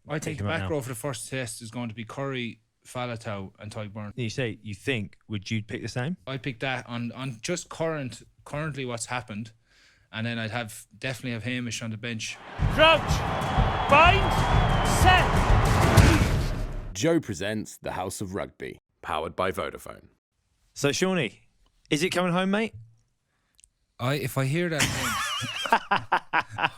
I think the back row for the first test is going to be Curry, Falatau and Tadhg. You say you think, would you pick the same? I'd pick that on just currently what's happened. And then I'd definitely have Hamish on the bench. Crouch, bind, set. Joe presents The House of Rugby, powered by Vodafone. So, Seánie, is it coming home, mate? If I hear that name,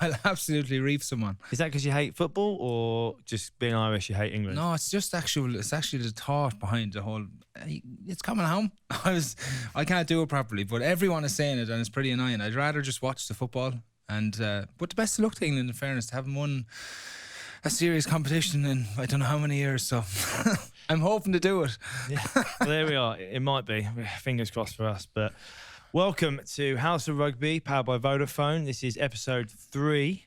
I'll absolutely reef someone. Is that because you hate football, or just being Irish, you hate England? No, it's actually the thought behind the whole. It's coming home. I can't do it properly, but everyone is saying it, and it's pretty annoying. I'd rather just watch the football. And but the best of luck to England, in fairness, to haven't won a serious competition in I don't know how many years. So I'm hoping to do it. Yeah, well, there we are. It might be. Fingers crossed for us, but. Welcome to House of Rugby, powered by Vodafone. This is episode 3.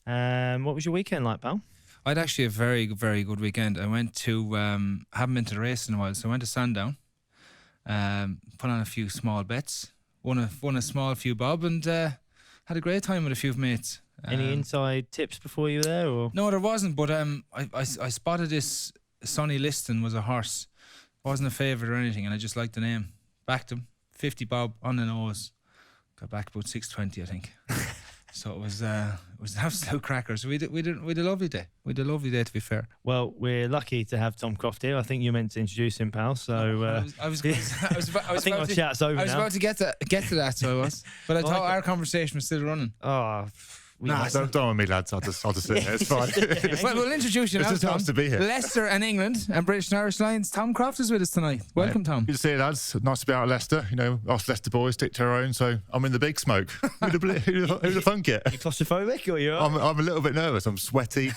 What was your weekend like, pal? I had actually a very, very good weekend. I went to, haven't been to the race in a while, so I went to Sandown, put on a few small bets, won a small few bob, and had a great time with a few mates. Any inside tips before you were there? Or? No, there wasn't, but I spotted this Sonny Liston was a horse. Wasn't a favourite or anything, and I just liked the name. Backed him. 50 bob on the nose. Got back about 620, I think. So it was an absolute cracker. So we had a lovely day. We had a lovely day, to be fair. Well, we're lucky to have Tom Croft here. I think you meant to introduce him, pal. So I think our chat's over now. I was about to get to that, so I was. But I thought our conversation was still running. Oh. Don't want me, lads. I'll just sit here. It's fine. Well, we'll introduce you now, It's just nice to be here. Leicester and England and British and Irish Lions. Tom Croft is with us tonight. Welcome, Tom. Good to see you, lads. Nice to be out at Leicester. You know, us Leicester boys stick to our own, so I'm in the big smoke. Who'd have thunk it? Are you claustrophobic, or you're? I'm a little bit nervous. I'm sweaty.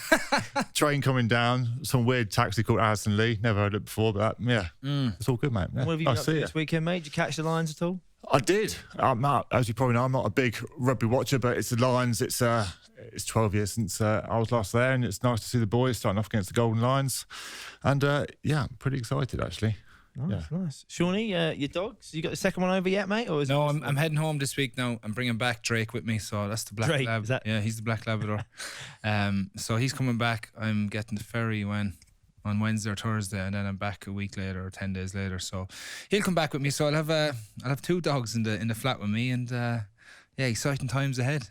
Train coming down. Some weird taxi called Addison Lee. Never heard it before, but it's all good, mate. Yeah. What have you been up to this weekend, mate? Did you catch the Lions at all? I did. As you probably know, I'm not a big rugby watcher, but it's the Lions. It's 12 years since I was last there, and it's nice to see the boys starting off against the Golden Lions. And I'm pretty excited, actually. Nice. Seánie, your dogs? You got the second one over yet, mate? Or no, I'm heading home this week now. I'm bringing back Drake with me, so that's the black lab. Yeah, he's the black Labrador. So he's coming back. I'm getting the ferry on Wednesday or Thursday, and then I'm back a week later or 10 days later. So he'll come back with me. So I'll have 2 dogs in the flat with me, and exciting times ahead.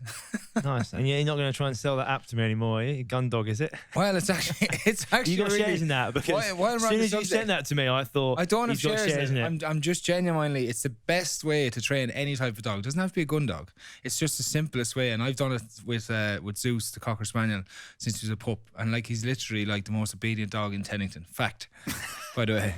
Nice. And you're not going to try and sell that app to me anymore, are you? Gun dog, is it? Well, it's actually you got really, shares in that, because as soon as you sent that to me, I thought I don't have shares in it. I'm just genuinely, it's the best way to train any type of dog. It doesn't have to be a gun dog. It's just the simplest way, and I've done it with Zeus, the Cocker Spaniel, since he was a pup, and he's literally the most obedient dog in Tennington. Fact. By the way,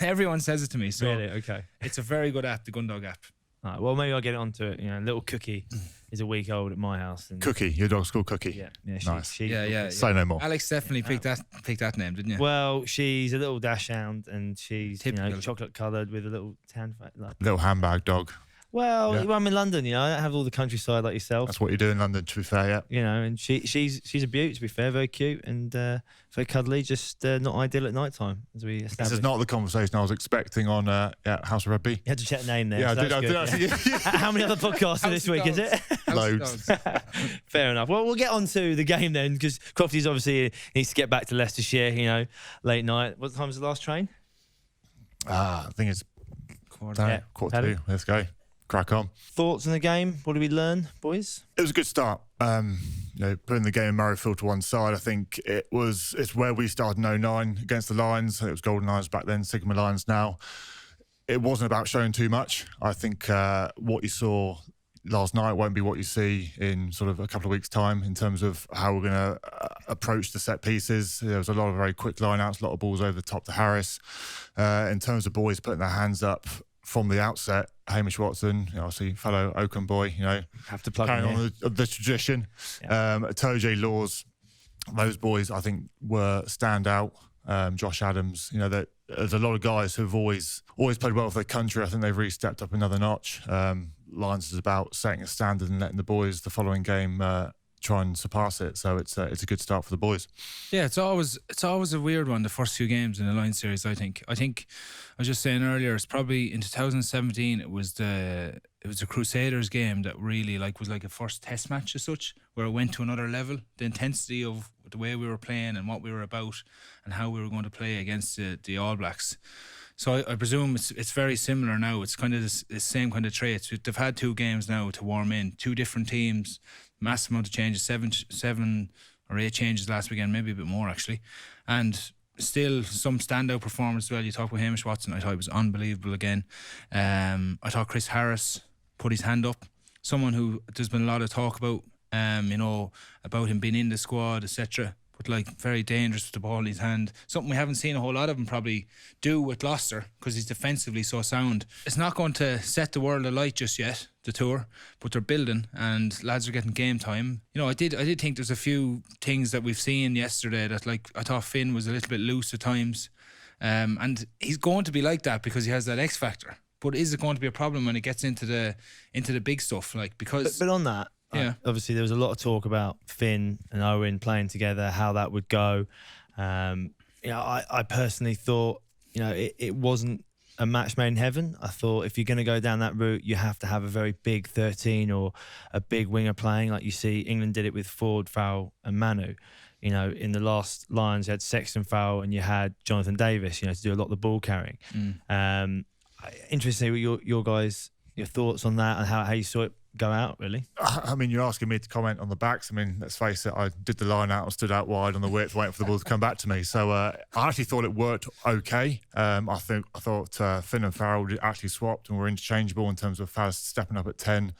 everyone says it to me. So really? Okay. It's a very good app, the gun dog app. All right, well, maybe I'll get it onto it. Little Cookie is a week old at my house. And Cookie, your dog's called Cookie. Yeah, nice. Say no more. Alex definitely picked that name, didn't you? Well, she's a little dachshund, and she's chocolate coloured with a little tan, little handbag dog. Well, I'm in London, I don't have all the countryside like yourself. That's what you do in London, to be fair, yeah. And she's a beaut, to be fair, very cute and very cuddly, just not ideal at night time, as we established. This is not the conversation I was expecting on House of Rugby. You had to check the name there. Yeah, so I did. How many other podcasts are this week, is it? Loads. Fair enough. Well, we'll get on to the game then, because Crofty's obviously needs to get back to Leicestershire, late night. What time's the last train? I think it's quarter 2. Let's go. Crack on. Thoughts on the game? What did we learn, boys? It was a good start. Putting the game in Murrayfield to one side, I think it's where we started in 09 against the Lions. It was Golden Lions back then, Sigma Lions now. It wasn't about showing too much. I think what you saw last night won't be what you see in sort of a couple of weeks' time in terms of how we're going to approach the set pieces. There was a lot of very quick line-outs, a lot of balls over the top to Harris. In terms of boys putting their hands up from the outset, Hamish Watson, obviously fellow Oakham boy, have to plug carrying on the tradition. Yeah. Toje Laws, those boys I think were standout. Josh Adams, there's a lot of guys who've always played well for their country. I think they've really stepped up another notch. Lions is about setting a standard and letting the boys the following game try and surpass it. So it's a good start for the boys. Yeah, it's always a weird one, the first few games in the Lions series. I think I was just saying earlier, it's probably in 2017 it was the Crusaders game that really was like a first test match as such, where it went to another level. The intensity of the way we were playing and what we were about and how we were going to play against the All Blacks. So I presume it's very similar now. It's kind of the same kind of traits. They've had 2 games now to warm in, 2 different teams, massive amount of changes, 7 or 8 changes last weekend, maybe a bit more actually, and still some standout performance as well. You talk about Hamish Watson, I thought he was unbelievable again. I thought Chris Harris put his hand up, someone who there's been a lot of talk about, about him being in the squad, etc. But very dangerous with the ball in his hand. Something we haven't seen a whole lot of him probably do with Gloucester, because he's defensively so sound. It's not going to set the world alight just yet, the tour, but they're building and lads are getting game time. I did think there's a few things that we've seen yesterday that I thought Finn was a little bit loose at times, and he's going to be like that because he has that X factor. But is it going to be a problem when it gets into the big stuff? Because but on that. Yeah. Obviously, there was a lot of talk about Finn and Owen playing together, how that would go. I personally thought, it wasn't a match made in heaven. I thought if you're going to go down that route, you have to have a very big 13 or a big winger playing. Like you see, England did it with Ford, Farrell and Manu. In the last Lions, you had Sexton, Farrell, and you had Jonathan Davis, to do a lot of the ball carrying. Interesting, your thoughts on that and how you saw it go out, really. I mean, you're asking me to comment on the backs. I mean, let's face it, I did the line out and stood out wide on the width, waiting for the ball to come back to me. So I actually thought it worked okay. I thought Finn and Farrell actually swapped and were interchangeable in terms of Faz stepping up at 10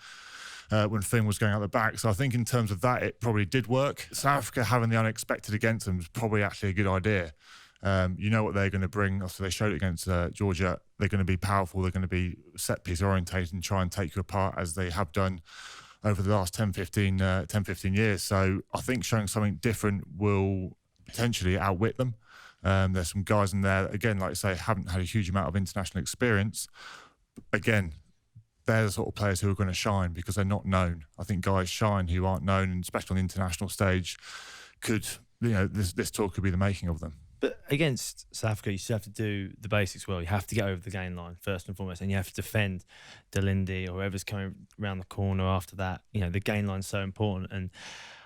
when Finn was going out the back. So I think in terms of that, it probably did work. South Africa having the unexpected against them is probably actually a good idea. What they're going to bring. Also, they showed it against Georgia. They're going to be powerful. They're going to be set piece orientated and try and take you apart as they have done over the last 10, 15 years. So I think showing something different will potentially outwit them. There's some guys in there that, again, like I say, haven't had a huge amount of international experience. But again, they're the sort of players who are going to shine because they're not known. I think guys shine who aren't known, and especially on the international stage, this tour could be the making of them. But against South Africa, you still have to do the basics well. You have to get over the gain line first and foremost, and you have to defend Delindi or whoever's coming around the corner after that. The gain line's so important, and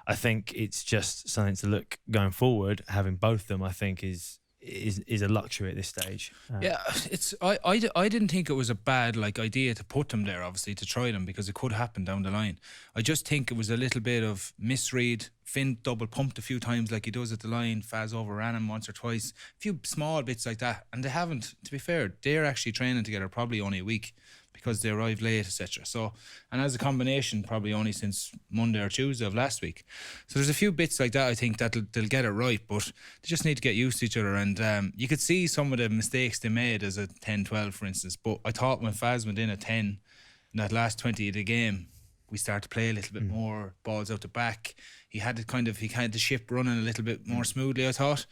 I think it's just something to look going forward. Having both of them, I think, is a luxury at this stage. I didn't think it was a bad idea to put them there, obviously, to try them, because it could happen down the line. I just think it was a little bit of misread. Finn double pumped a few times like he does at the line. Faz overran him once or twice. A few small bits like that. And they haven't, to be fair, they're actually training together probably only a week because they arrived late, etc. So, and as a combination, probably only since Monday or Tuesday of last week. So there's a few bits like that, I think, that they'll get it right, but they just need to get used to each other. And you could see some of the mistakes they made as a 10-12, for instance. But I thought when Faz went in at 10 in that last 20 of the game, we started to play a little bit more, balls out the back. He had the ship running a little bit more smoothly, I thought.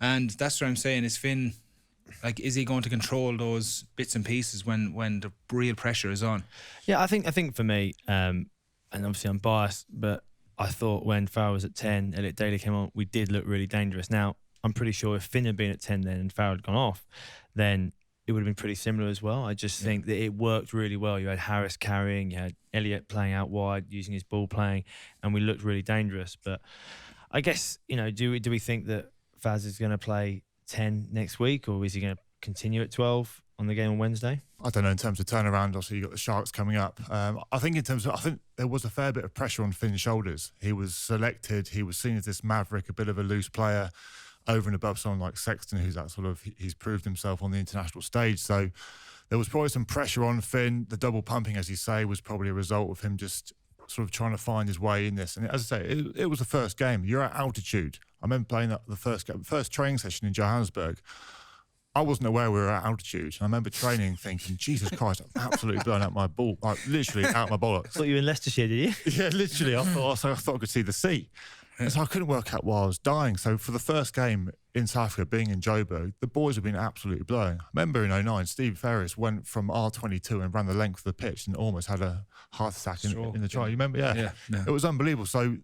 And that's what I'm saying, is Finn, is he going to control those bits and pieces when the real pressure is on? Yeah, I think for me, and obviously I'm biased, but I thought when Farrell was at 10, Elliot Daly came on, we did look really dangerous. Now, I'm pretty sure if Finn had been at 10 then and Farrell had gone off, then it would have been pretty similar as well. I just think that it worked really well. You had Harris carrying, you had Elliot playing out wide, using his ball playing, and we looked really dangerous. But I guess, do we think that Faz is going to play 10 next week, or is he going to continue at 12 on the game on Wednesday? I don't know, in terms of turnaround, obviously you've got the Sharks coming up. I think there was a fair bit of pressure on Finn's shoulders. He was selected, he was seen as this maverick, a bit of a loose player, over and above someone like Sexton, he's proved himself on the international stage. So there was probably some pressure on Finn. The double pumping, as you say, was probably a result of him just sort of trying to find his way in this. And as I say, it was the first game. You're at altitude. I remember playing the first training session in Johannesburg. I wasn't aware we were at altitude. I remember training thinking, Jesus Christ, I'm absolutely blown out my ball, literally out my bollocks. Thought you were in Leicestershire, did you? Yeah, literally. I thought I could see the sea. And so I couldn't work out why I was dying. So for the first game in South Africa, being in Joburg, the boys have been absolutely blown. I remember in 2009, Steve Ferris went from R22 and ran the length of the pitch and almost had a heart attack in the try. You remember? Yeah. It was unbelievable. So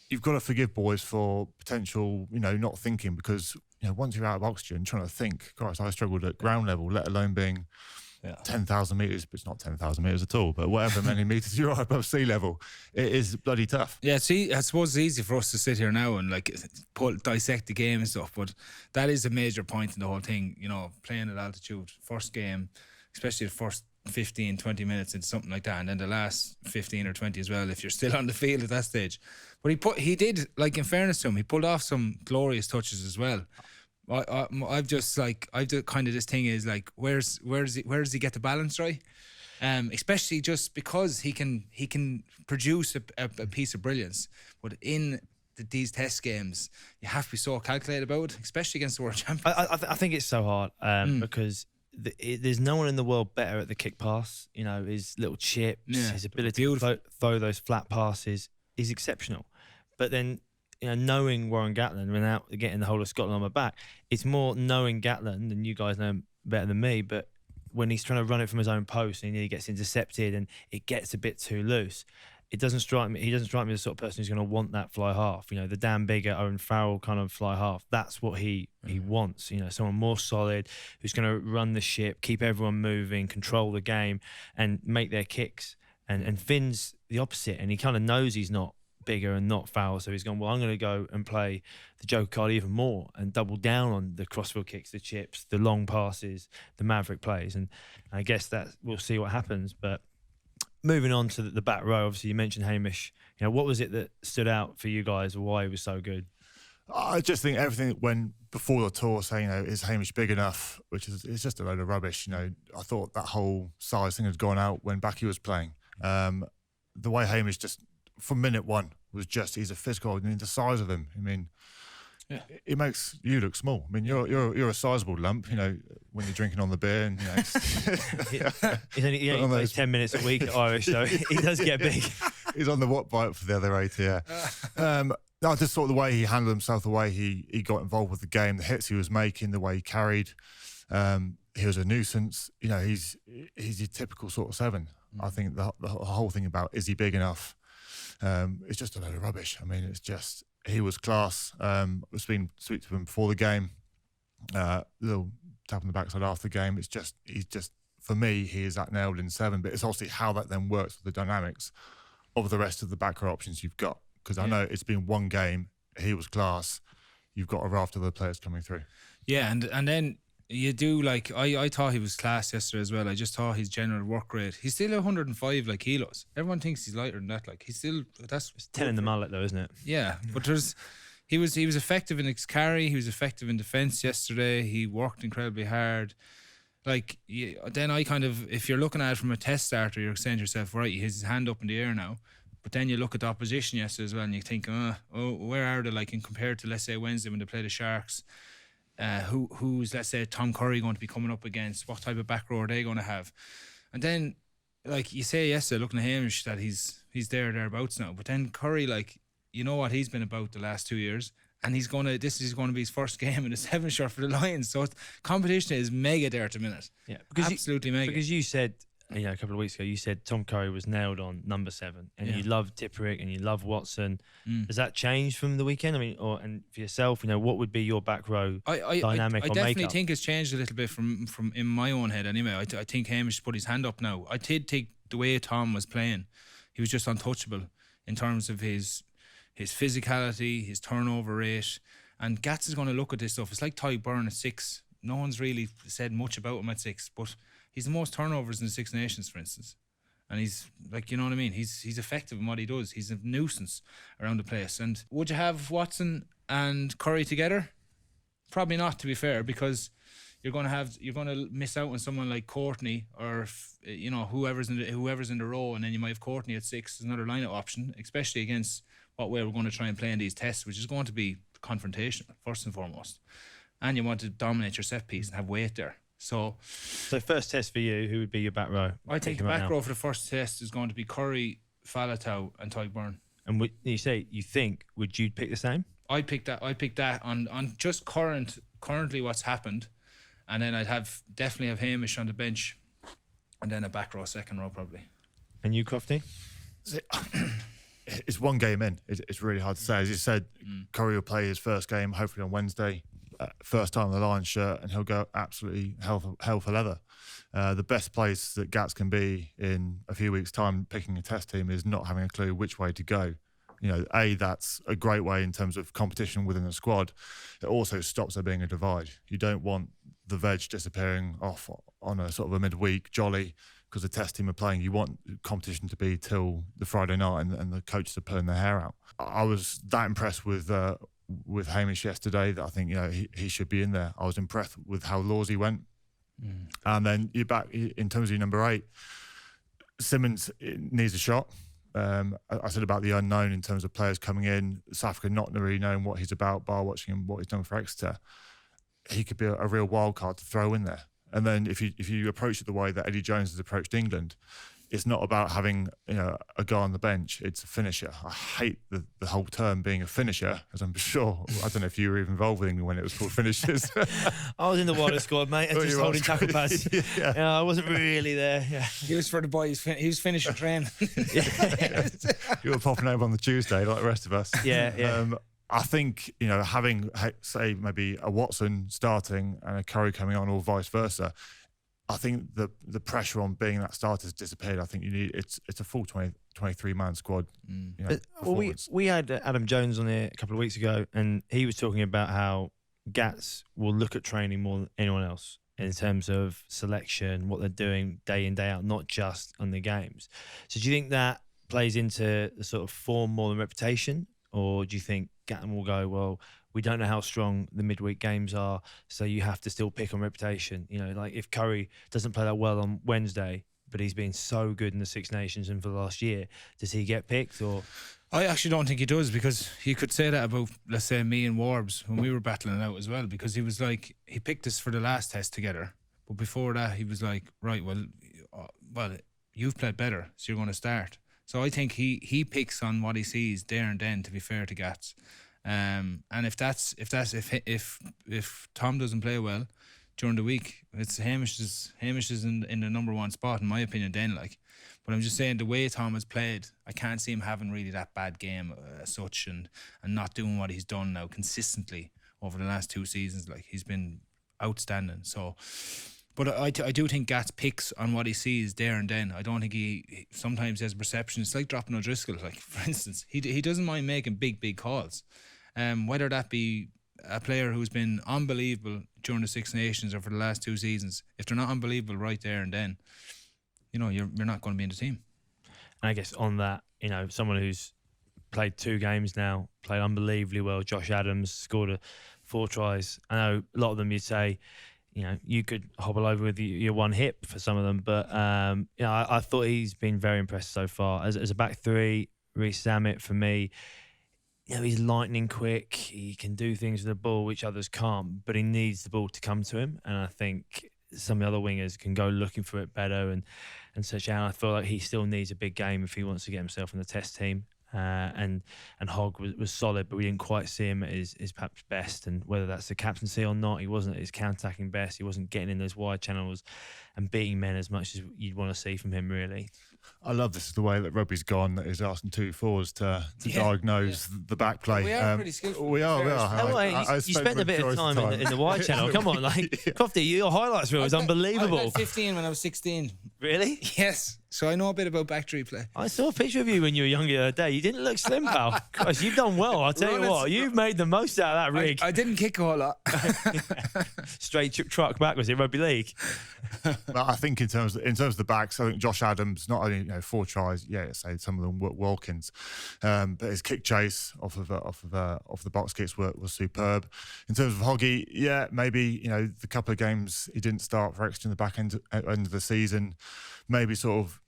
you've got to forgive boys for potential, not thinking, because once you're out of oxygen, trying to think. Christ, I struggled at ground level, let alone being 10,000 metres, but it's not 10,000 metres at all, but whatever many metres you are above sea level, it is bloody tough. Yeah, see, I suppose it's easy for us to sit here now and dissect the game and stuff, but that is a major point in the whole thing, playing at altitude, first game, especially the first 15, 20 minutes into something like that, and then the last 15 or 20 as well, if you're still on the field at that stage. But he did, in fairness to him, he pulled off some glorious touches as well. I've kind of this thing is where does he get the balance right? Especially just because he can produce a piece of brilliance, but in these test games you have to be so calculated about it, especially against the world champions. I think it's so hard because there's no one in the world better at the kick pass. His little chips, his ability to throw those flat passes is exceptional. But then, knowing Warren Gatland without getting the whole of Scotland on my back, it's more knowing Gatland, and you guys know him better than me, but when he's trying to run it from his own post and he gets intercepted and it gets a bit too loose, he doesn't strike me as the sort of person who's going to want that fly half. The Dan Biggar, Owen Farrell kind of fly half. That's what he wants. Someone more solid who's going to run the ship, keep everyone moving, control the game, and make their kicks. And Finn's the opposite, and he kind of knows he's not Biggar and not Farrell, so he's gone, well, I'm going to go and play the Joker card even more and double down on the crossfield kicks, the chips, the long passes, the maverick plays. And I guess that we'll see what happens. But moving on to the back row, obviously you mentioned Hamish. What was it that stood out for you guys, or why he was so good? I just think everything that went before the tour, saying, is Hamish big enough, which is just a load of rubbish. I thought that whole size thing had gone out when Backy was playing. The way Hamish just, from minute one, he's a physical, the size of him. It makes you look small. You're a sizable lump, when you're drinking on the beer. And, he's only plays 10 minutes a week at Irish, so he does get big. He's on the watt bike for the other 80, yeah. I just thought the way he handled himself, the way he got involved with the game, the hits he was making, the way he carried. He was a nuisance. He's your typical sort of seven. I think the whole thing about is he big enough? It's just a load of rubbish. It's just, he was class. It's been sweet to him before the game. Little tap on the backside after the game. He's just, for me, he is that nailed in seven. But it's obviously how that then works with the dynamics of the rest of the back row options you've got. Because I know it's been one game. He was class. You've got a raft of other players coming through. Yeah, and then you do, I thought he was class yesterday as well. I just thought his general work rate. He's still 105 kilos. Everyone thinks he's lighter than that. He's still, that's it's 10 in the mallet though, isn't it? Yeah, but he was effective in his carry. He was effective in defence yesterday. He worked incredibly hard. Then I kind of, if you're looking at it from a test starter, you're saying to yourself, right, he has his hand up in the air now. But then you look at the opposition yesterday as well, and you think, where are they in compared to, let's say, Wednesday when they play the Sharks? Who's, let's say, Tom Curry going to be coming up against? What type of back row are they going to have? And then, you say yesterday, looking at Hamish, that he's thereabouts now. But then Curry, you know what he's been about the last 2 years, and this is going to be his first game in a 7 shirt for the Lions. So competition is mega there at the minute. Yeah, absolutely mega. Because you said, a couple of weeks ago, you said Tom Curry was nailed on number 7, and you love Tipperick and you love Watson. Has that changed from the weekend? And for yourself, what would be your back row dynamic I or definitely makeup? think it's changed a little bit from in my own head anyway. I think Hamish put his hand up now. I did think the way Tom was playing, he was just untouchable in terms of his physicality, his turnover rate. And Gats is going to look at this stuff. It's like Ty Byrne at 6. No one's really said much about him at 6, but he's the most turnovers in the Six Nations, for instance. And he's, you know what I mean? He's effective in what he does. He's a nuisance around the place. And would you have Watson and Curry together? Probably not, to be fair, because you're going to miss out on someone like Courtney, or whoever's in the row, and then you might have Courtney at 6 as another lineup option, especially against what way we're going to try and play in these tests, which is going to be confrontational first and foremost. And you want to dominate your set piece and have weight there. So first test for you, who would be your back row? I think the back row for the first test is going to be Curry, Faletau and Ty Byrne. And would you pick the same? I picked that on just currently what's happened, and then I'd definitely have Hamish on the bench, and then a back row, second row probably. And you, Crofty? it's one game in. It's really hard to say. As you said, Curry will play his first game, hopefully on Wednesday. First time in the Lions shirt, and he'll go absolutely hell for leather. The best place that Gats can be in a few weeks' time picking a test team is not having a clue which way to go. That's a great way in terms of competition within the squad. It also stops there being a divide. You don't want the veg disappearing off on a sort of a midweek jolly because the test team are playing. You want competition to be till the Friday night and the coaches are pulling their hair out. I was that impressed with Hamish yesterday that I think he should be in there. I was impressed with how Lawsy went. And then you're back in terms of your number 8. Simmons needs a shot. I said about the unknown in terms of players coming in, South Africa not really knowing what he's about, bar watching him, what he's done for Exeter. He could be a real wild card to throw in there. And then if you approach it the way that Eddie Jones has approached England, it's not about having a guy on the bench. It's a finisher. I hate the whole term being a finisher, as I'm sure. I don't know if you were even involved with England when it was called finishers. I was in the wider squad, mate. And just holding tackle pads. I wasn't really there. Yeah. He was for the boys. He was finisher train. You were popping over on the Tuesday like the rest of us. Yeah. I think having say maybe a Watson starting and a Curry coming on, or vice versa. I think the pressure on being that starter has disappeared. I think it's a full 23-man squad. We had Adam Jones on here a couple of weeks ago, and he was talking about how Gats will look at training more than anyone else in terms of selection, what they're doing day in, day out, not just on the games. So do you think that plays into the sort of form more than reputation? Or do you think Gatland will go, well, we don't know how strong the midweek games are, so you have to still pick on reputation? Like if Curry doesn't play that well on Wednesday, but he's been so good in the Six Nations and for the last year, does he get picked? Or I actually don't think he does, because you could say that about, let's say, me and Warbs when we were battling it out as well, because he was like, he picked us for the last test together, but before that he was like, right, well, you've played better, so you're going to start. So I think he picks on what he sees there and then, to be fair to Gats. And if Tom doesn't play well during the week, it's Hamish is in the number 1 spot in my opinion then, like. But I'm just saying, the way Tom has played, I can't see him having really that bad game as such, and not doing what he's done now consistently over the last 2 seasons. Like, he's been outstanding. So, but I do think Gats picks on what he sees there and then. I don't think he sometimes has perception. It's like dropping O'Driscoll, like, for instance. He doesn't mind making big calls. Whether that be a player who's been unbelievable during the Six Nations or for the last 2 seasons, if they're not unbelievable right there and then, you're not going to be in the team. And I guess on that, someone who's played 2 games now, played unbelievably well, Josh Adams, scored 4 tries. I know a lot of them you'd say, you could hobble over with your one hip for some of them, but I thought he's been very impressive so far. As a back 3, Reece Zammit, for me, he's lightning quick. He can do things with the ball which others can't, but he needs the ball to come to him. And I think some of the other wingers can go looking for it better and such. And I feel like he still needs a big game if he wants to get himself in the test team. And Hogg was solid, but we didn't quite see him at his perhaps best. And whether that's the captaincy or not, he wasn't at his counter-attacking best. He wasn't getting in those wide channels and beating men as much as you'd want to see from him, really. I love this is the way that rugby's gone, that is asking 2 forwards to diagnose the back play. We are pretty skillful. We are. You spent a bit of time in the wide channel. Come on, Crofty, your highlights reel is unbelievable. I was 15 when I was 16. Really? Yes. So I know a bit about back 3 play. I saw a picture of you when you were younger the other day. You didn't look slim, pal. Gosh, you've done well. I'll tell you what, you've made the most out of that rig. I didn't kick a whole lot. Straight truck back, was it rugby league? I think in terms of the backs, I think Josh Adams, not only 4 tries, say some of them were Wilkins, but his kick chase off the box kicks was superb. In terms of Hoggy, maybe the couple of games he didn't start for Exeter in the back end of the season, maybe sort of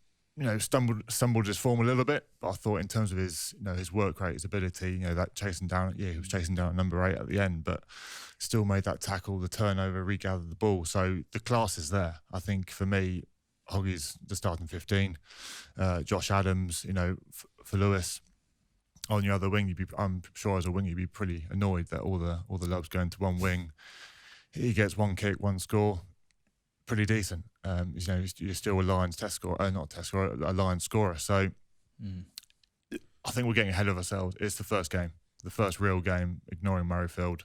stumbled his form a little bit. But I thought in terms of his his work rate, his ability, that chasing down, he was chasing down at number 8 at the end, but still made that tackle, the turnover, regathered the ball. So the class is there. I think for me, Hoggy's the starting 15. Josh Adams, for Lewis on your other wing, I'm sure as a wing you'd be pretty annoyed that all the love's going to one wing. He gets 1 kick, 1 score, pretty decent. You're still a Lions a Lions scorer. So I think we're getting ahead of ourselves. It's the first game, the first real game, ignoring Murrayfield.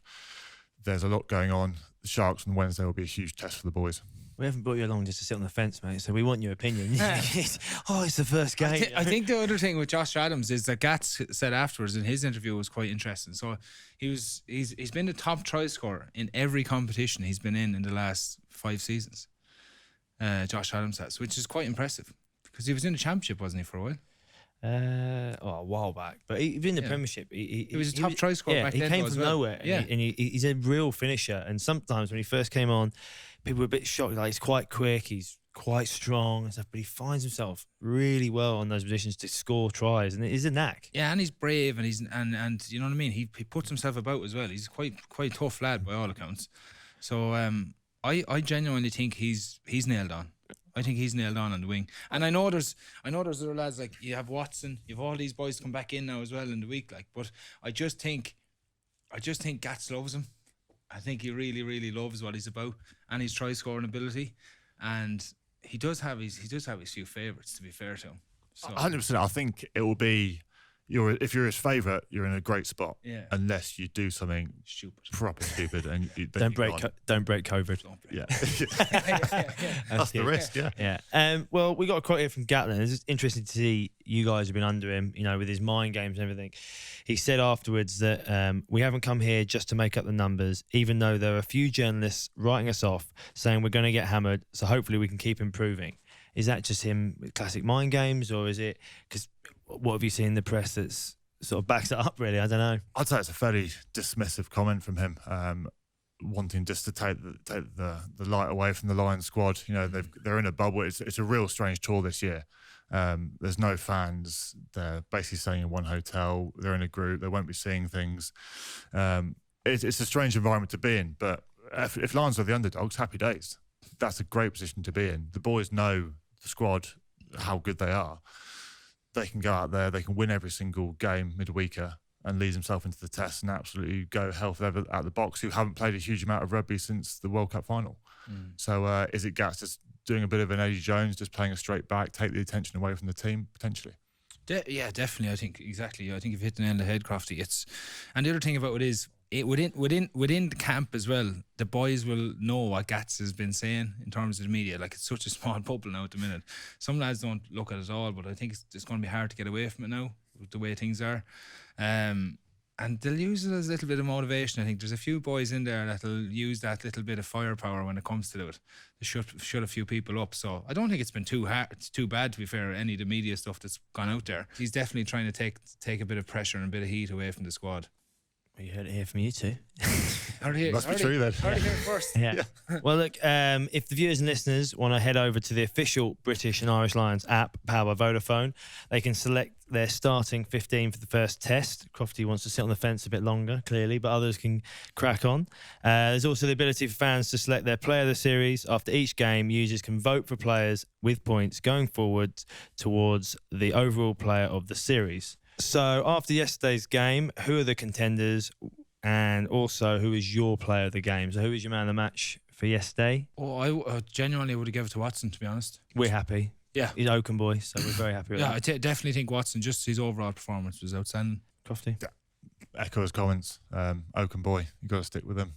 There's a lot going on. The Sharks on Wednesday will be a huge test for the boys. We haven't brought you along just to sit on the fence, mate, so we want your opinion. It's the first game. I think the other thing with Josh Adams is that Gats said afterwards in his interview was quite interesting. So he's been the top try scorer in every competition he's been in the last 5 seasons. Josh Adams has, which is quite impressive because he was in the championship, wasn't he, for a while? A while back, but he was in the Premiership. He was a top try scorer back then. He came from nowhere, and he's a real finisher. And sometimes when he first came on, people were a bit shocked. Like, he's quite quick, he's quite strong and stuff, but he finds himself really well on those positions to score tries, and it is a knack. Yeah, and he's brave, and he's and you know what I mean. He puts himself about as well. He's quite tough lad by all accounts. So I genuinely think he's nailed on. I think he's nailed on the wing. And I know there's other lads, like you have Watson, you have all these boys come back in now as well in the week, like, but I just think Gats loves him. I think he really, really loves what he's about and his try scoring ability. And he does have his few favourites, to be fair to him. So 100%. I think it will be if you're his favourite, you're in a great spot. Yeah. Unless you do something proper stupid and don't break COVID. Yeah. That's the risk. Yeah. Well, we got a quote here from Gatland. It's interesting to see you guys have been under him, with his mind games and everything. He said afterwards that we haven't come here just to make up the numbers, even though there are a few journalists writing us off saying we're going to get hammered, so hopefully we can keep improving. Is that just him with classic mind games, or is it because what have you seen in the press that's sort of backs it up, really? I don't know. I'd say it's a fairly dismissive comment from him, wanting just to take the light away from the Lions squad. They're in a bubble. It's a real strange tour this year. There's no fans. They're basically staying in one hotel. They're in a group. They won't be seeing things. It's a strange environment to be in, but if Lions are the underdogs, happy days. That's a great position to be in. The boys know the squad, how good they are. They can go out there, they can win every single game midweeker and lead themselves into the test and absolutely go hell for leather at the box, who haven't played a huge amount of rugby since the World Cup final. So is it Gats just doing a bit of an Eddie Jones, just playing a straight back, take the attention away from the team, potentially? Yeah, definitely. I think exactly. I think you've hit the nail on the head, Crofty. And the other thing about it is, within the camp as well, the boys will know what Gats has been saying in terms of the media. Like, it's such a small bubble now at the minute. Some lads don't look at it at all, but I think it's going to be hard to get away from it now with the way things are. And they'll use it as a little bit of motivation. I think there's a few boys in there that'll use that little bit of firepower when it comes to it. They shut a few people up. So I don't think it's been too bad, to be fair, any of the media stuff that's gone out there. He's definitely trying to take a bit of pressure and a bit of heat away from the squad. Well, you heard it here from you two. Must be true then. Heard it here first. Yeah. Well, look, if the viewers and listeners want to head over to the official British and Irish Lions app, powered by Vodafone, they can select their starting 15 for the first test. Crofty wants to sit on the fence a bit longer, clearly, but others can crack on. There's also the ability for fans to select their player of the series. After each game, users can vote for players with points going forward towards the overall player of the series. So after yesterday's game, who are the contenders, and also who is your player of the game? So who is your man of the match for yesterday? Oh, I genuinely would have given it to Watson, to be honest. We're happy. Yeah. He's Oaken boy, so we're very happy with that. I definitely think Watson, just his overall performance was outstanding. Crofty? Yeah. Echo his comments. Oaken boy, you got to stick with him.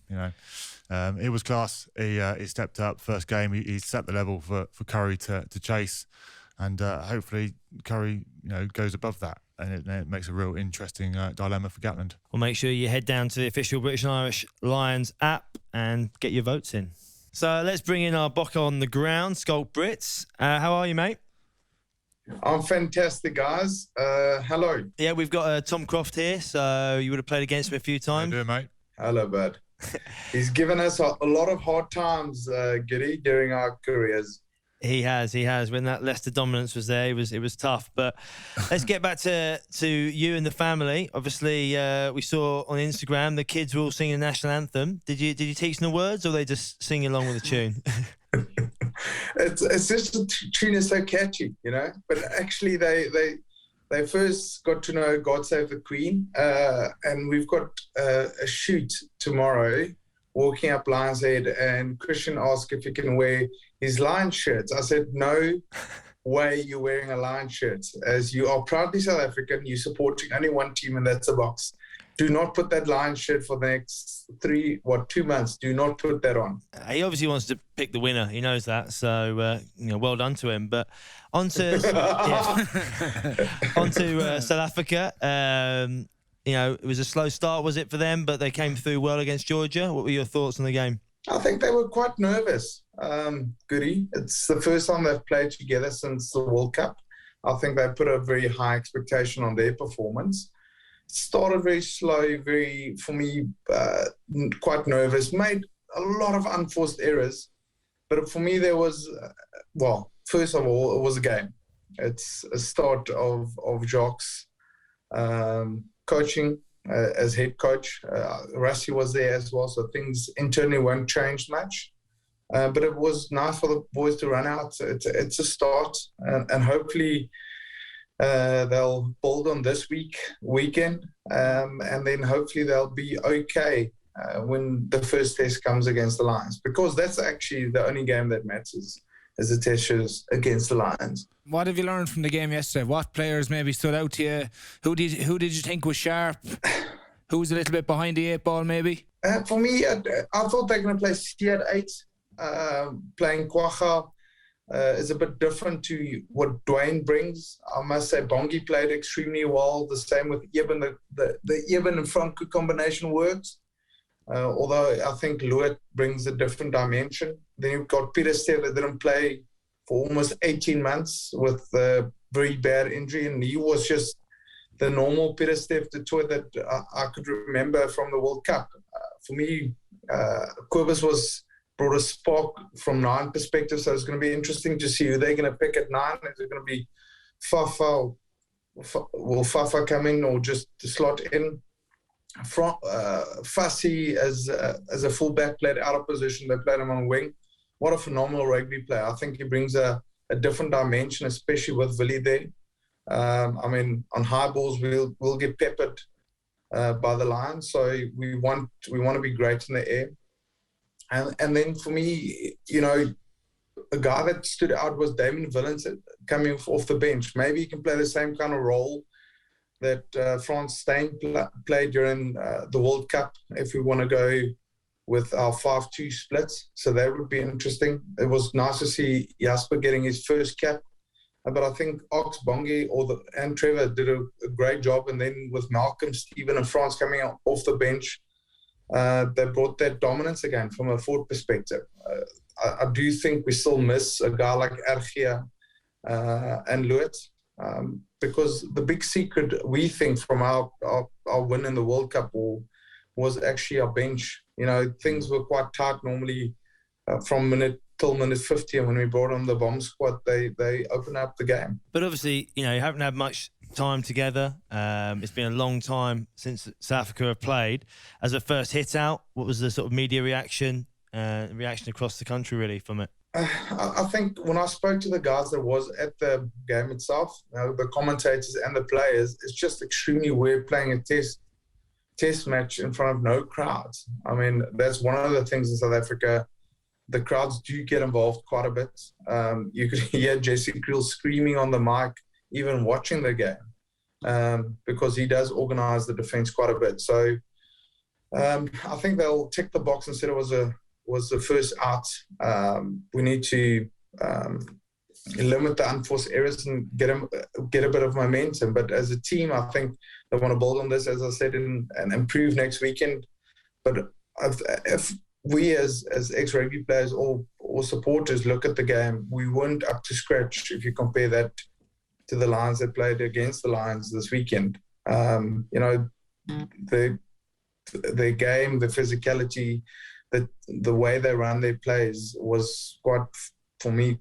It was class. He stepped up first game. He set the level for Curry to chase, and hopefully Curry goes above that. And it makes a real interesting dilemma for Gatland. Well, make sure you head down to the official British and Irish Lions app and get your votes in. So let's bring in our Bock on the ground, Schalk Brits. How are you, mate? I'm fantastic, guys. Hello. Yeah, we've got Tom Croft here, so you would have played against him a few times. How you doing, mate? Hello, bud. He's given us a lot of hard times, Goodie, during our careers. He has. When that Leicester dominance was there, it was tough. But let's get back to you and the family. Obviously, we saw on Instagram the kids were all singing the national anthem. Did you teach them the words, or they just sing along with the tune? It's just the tune is so catchy, But actually, they first got to know God Save the Queen, and we've got a shoot tomorrow. Walking up Lions Head, and Christian asked if he can wear his Lions shirts. I said no, way you're wearing a Lion shirt. As you are proudly South African, you're supporting only one team, and that's the Boks. Do not put that Lion shirt for the next 2 months. Do not put that on. He obviously wants to pick the winner. He knows that. So, well done to him. But on to South Africa. It was a slow start, was it, for them? But they came through well against Georgia. What were your thoughts on the game? I think they were quite nervous, Goodie. It's the first time they've played together since the World Cup. I think they put a very high expectation on their performance. Started very slow, for me, quite nervous. Made a lot of unforced errors. But for me, there was, first of all, it was a game. It's a start of Jacques coaching as head coach. Rassie was there as well, so things internally won't change much. But it was nice for the boys to run out. It's a start, and hopefully they'll build on this weekend, and then hopefully they'll be okay when the first test comes against the Lions, because that's actually the only game that matters, is the test against the Lions. What have you learned from the game yesterday? What players maybe stood out to you? Who did you think was sharp? Who was a little bit behind the 8 ball maybe? For me, I thought they're going to play C at 8. Playing Kwagga is a bit different to what Dwayne brings. I must say Bongi played extremely well. The same with Eben. The Eben and Franco combination works. Although I think Louet brings a different dimension. Then you've got Peter Steer that didn't play for almost 18 months with a very bad injury, and he was just the normal Peter Steer that I could remember from the World Cup. For me, Kobus brought a spark from 9 perspective, so it's going to be interesting to see who they're going to pick at 9. Is it going to be Fafa? Will Fafa come in or just slot in? Fassi as a fullback played out of position. They played him on wing. What a phenomenal rugby player. I think he brings a different dimension, especially with Willie there. On high balls we'll get peppered by the Lions, so we want to be great in the air. And then for me, a guy that stood out was Damon Villens coming off the bench. Maybe he can play the same kind of role that Frans Steyn played during the World Cup, if we want to go with our 5-2 splits. So that would be interesting. It was nice to see Jasper getting his first cap. But I think Ox, Bongi, and Trevor did a great job. And then with Malcolm, Stephen, and Frans coming off the bench, they brought that dominance again from a forward perspective. I do think we still miss a guy like Ergia and Louet. Because the big secret, we think, from our win in the World Cup was actually our bench. Things were quite tight normally from minute till minute 50, and when we brought on the bomb squad, they opened up the game. But obviously, you haven't had much time together. It's been a long time since South Africa have played. As a first hit out, what was the sort of media reaction across the country really from it? I think when I spoke to the guys that was at the game itself, the commentators and the players, it's just extremely weird playing a test match in front of no crowds. That's one of the things in South Africa. The crowds do get involved quite a bit. You could hear Jesse Creel screaming on the mic, even watching the game, because he does organise the defence quite a bit. So I think they'll tick the box and said it was the first out. We need to limit the unforced errors and get a bit of momentum. But as a team, I think they want to build on this, as I said, and improve next weekend. But if we as ex-rugby players or supporters look at the game, we weren't up to scratch if you compare that to the Lions that played against the Lions this weekend. The game, the physicality, the way they ran their plays was quite, for me,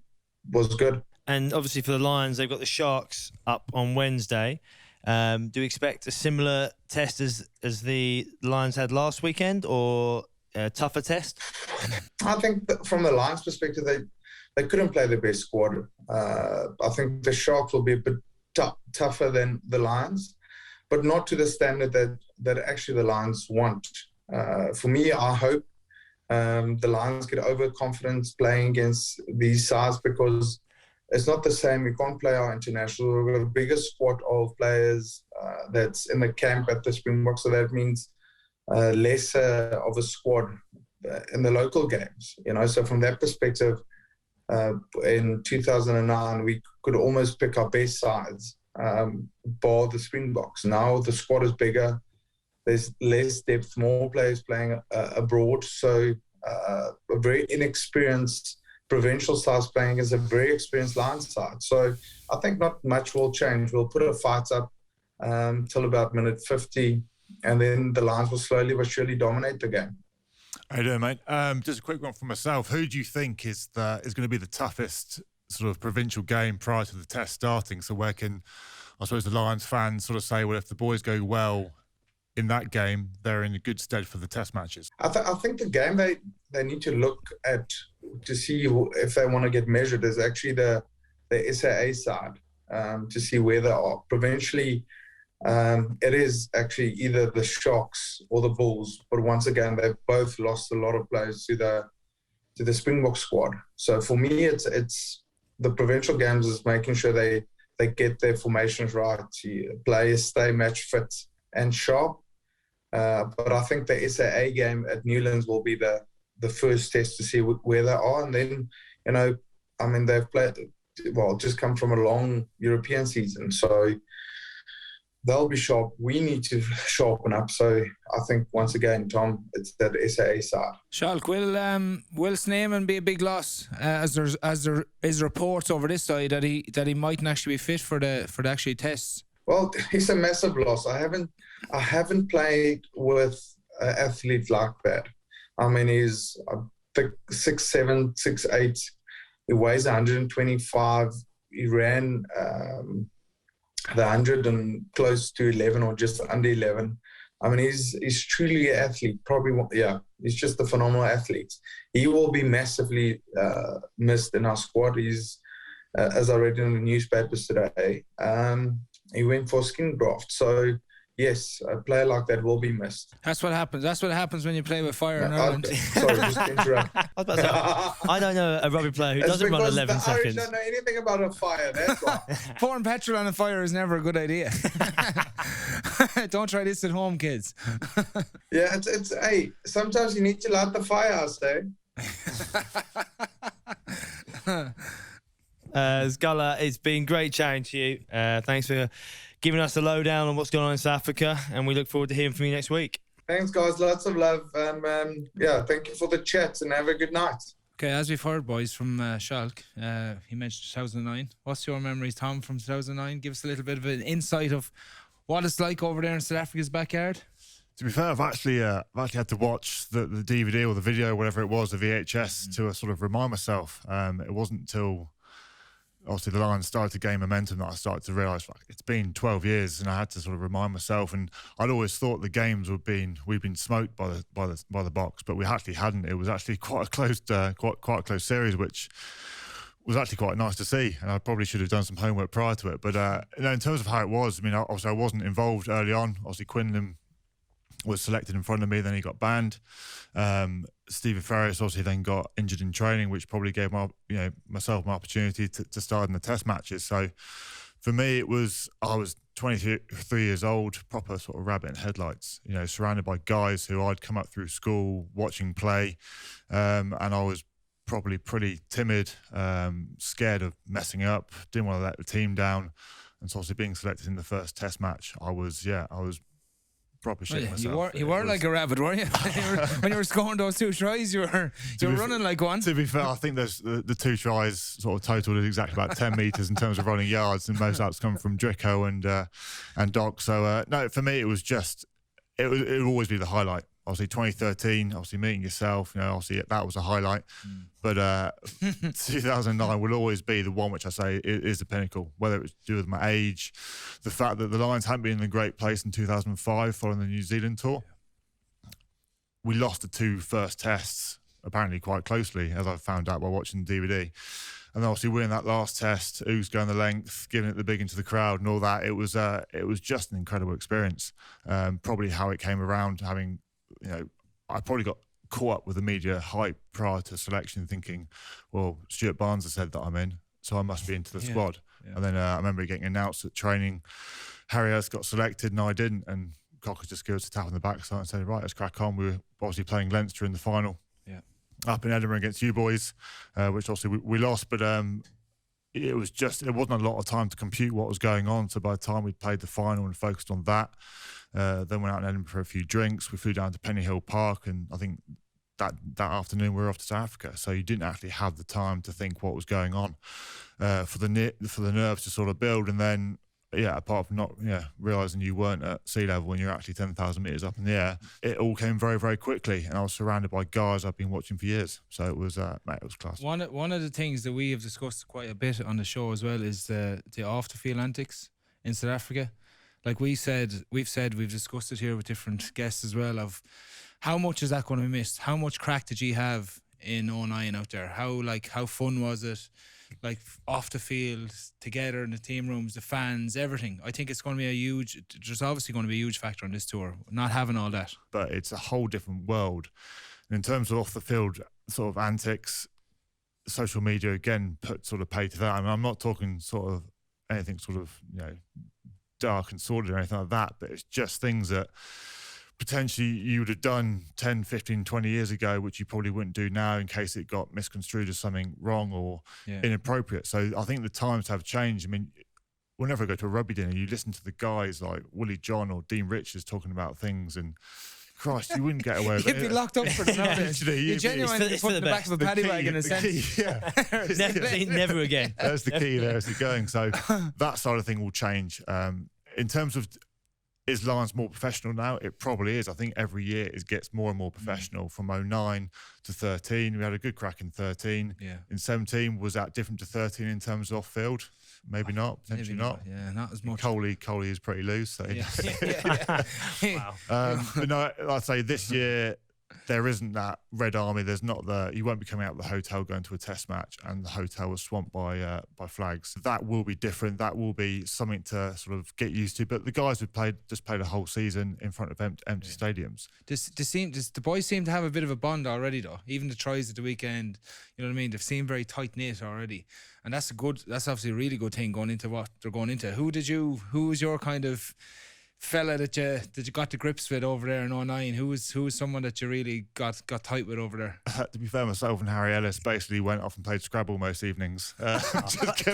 was good. And obviously for the Lions, they've got the Sharks up on Wednesday. Do you expect a similar test as the Lions had last weekend, or a tougher test? I think that from the Lions' perspective, they couldn't play their best squad. I think the Sharks will be a bit tougher than the Lions, but not to the standard that actually the Lions want. For me, I hope the Lions get overconfidence playing against these sides, because it's not the same. We can't play our international. We've got the biggest squad of players that's in the camp at the Springbok, so that means lesser of a squad in the local games. So from that perspective, in 2009, we could almost pick our best sides, bar the Springboks. Now the squad is bigger. There's less depth, more players playing abroad. So a very inexperienced provincial side's playing against a very experienced Lions side. So I think not much will change. We'll put a fight up till about minute 50, and then the Lions will slowly but surely dominate the game. How you doing, mate? Just a quick one for myself. Who do you think is going to be the toughest sort of provincial game prior to the test starting? So where can, I suppose, the Lions fans sort of say, well, if the boys go well in that game, they're in a good stead for the test matches? I think the game they need to look at to see if they want to get measured is actually the SAA side, to see where they are. Provincially, it is actually either the Sharks or the Bulls, but once again, they've both lost a lot of players to the Springbok squad. So for me, it's the provincial games is making sure they get their formations right, players stay match fit and sharp. But I think the SAA game at Newlands will be the first test to see where they are. And then, they've played, just come from a long European season. So they'll be sharp. We need to sharpen up. So I think, once again, Tom, it's that SAA side. Schalk, will Sneeman be a big loss as there is reports over this side that he mightn't actually be fit for the actual tests? Well, he's a massive loss. I haven't played with an athlete like that. I mean, he's, I think, 6'7", 6'8". He weighs 125. He ran the 100 and close to 11 or just under 11. I mean, he's truly an athlete. He's just a phenomenal athlete. He will be massively missed in our squad. He's, as I read in the newspapers today, he went for skin graft. So, yes, a player like that will be missed. That's what happens. That's what happens when you play with fire in Ireland. Sorry, just to interrupt. I don't know a rugby player who doesn't run 11 seconds. The Irish don't know anything about a fire, that's why. Pouring petrol on a fire is never a good idea. Don't try this at home, kids. Yeah, hey, sometimes you need to light the fire, I say. Scala, it's been great chatting to you. Thanks for giving us the lowdown on what's going on in South Africa, and we look forward to hearing from you next week. Thanks, guys. Lots of love. Thank you for the chat, and have a good night. Okay, as we've heard, boys, from Schalk, he mentioned 2009. What's your memories, Tom, from 2009? Give us a little bit of an insight of what it's like over there in South Africa's backyard. To be fair, I've actually had to watch the DVD or the video, whatever it was, the VHS, to sort of remind myself. It wasn't until obviously the Lions started to gain momentum that I started to realise, like, it's been 12 years, and I had to sort of remind myself. And I'd always thought the games we'd been smoked by the Boks, but we actually hadn't. It was actually quite a close series, which was actually quite nice to see. And I probably should have done some homework prior to it. But in terms of how it was, I mean, obviously I wasn't involved early on. Obviously Quinlan was selected in front of me, then he got banned. Stephen Ferris obviously then got injured in training, which probably gave myself my opportunity to start in the test matches. So for me, I was 23 years old, proper sort of rabbit in headlights, surrounded by guys who I'd come up through school watching play, and I was probably pretty timid, scared of messing up, didn't want to let the team down. And so obviously being selected in the first test match, I was proper shit myself. You weren't like a rabbit, were you? When you were scoring those two tries, you were running like one. To be fair, I think the two tries sort of totaled exactly about 10 metres in terms of running yards, and most outs come from Drico and Doc. So no, for me it was it would always be the highlight. Obviously 2013, obviously meeting yourself, obviously that was a highlight. But 2009 will always be the one which I say is the pinnacle, whether it was to do with my age, the fact that the Lions hadn't been in a great place in 2005 following the New Zealand tour. We lost the two first tests, apparently quite closely, as I found out while watching the DVD. And obviously winning that last test, Oogs going the length, giving it the big into the crowd and all that, it was just an incredible experience. Probably how it came around, having, I probably got caught up with the media hype prior to selection, thinking, well, Stuart Barnes has said that I'm in, so I must be into the squad. Yeah. And then I remember getting announced at training, Harry Ellis got selected and I didn't, and Cocker just gave us a tap on the backside and said, right, let's crack on. We were obviously playing Leinster in the final up in Edinburgh against you boys, which obviously we lost, but it wasn't a lot of time to compute what was going on. So by the time we'd played the final and focused on that, then went out in Edinburgh for a few drinks. We flew down to Pennyhill Park, and I think that afternoon we were off to South Africa. So you didn't actually have the time to think what was going on, for the nerves to sort of build. And then, apart from not realising you weren't at sea level when you're actually 10,000 metres up in the air, it all came very, very quickly. And I was surrounded by guys I've been watching for years. So it was class. One of the things that we have discussed quite a bit on the show as well is the off the field antics in South Africa. Like we've discussed it here with different guests as well, of how much is that going to be missed? How much crack did you have in 09 out there? How fun was it? Like off the field, together in the team rooms, the fans, everything. I think it's going to be there's obviously going to be a huge factor on this tour, not having all that. But it's a whole different world. And in terms of off the field sort of antics, social media again pay to that. I mean, I'm not talking sort of anything sort of, dark and sordid or anything like that, but it's just things that potentially you would have done 10, 15, 20 years ago, which you probably wouldn't do now in case it got misconstrued as something wrong or inappropriate. So I think the times have changed. I mean, whenever I go to a rugby dinner, you listen to the guys like Willie John or Dean Richards talking about things, and Christ, you wouldn't get away with it. You'd be locked up for the night. You're genuinely put in the back of a paddy wagon in a sense. Never again. There's the key there as you're going. So that side of thing will change. In terms of, is Lions more professional now? It probably is. I think every year it gets more and more professional. From 09 to 13, we had a good crack in 13. Yeah. In 17, was that different to 13 in terms of off field? Maybe not. Potentially not. Yeah, not as much. Coley is pretty loose. So. Wow. But no, like I say, this year there isn't that Red Army. There's not you won't be coming out of the hotel going to a test match and the hotel was swamped by flags. That will be different. That will be something to sort of get used to. But the guys who played a whole season in front of empty stadiums. Does the boys seem to have a bit of a bond already though? Even the tries at the weekend, you know what I mean? They've seemed very tight knit already, and that's obviously a really good thing going into what they're going into. Who was your kind of fella that you got to grips with over there in 09? Who was someone that you really got tight with over there? To be fair, myself and Harry Ellis basically went off and played Scrabble most evenings. Classic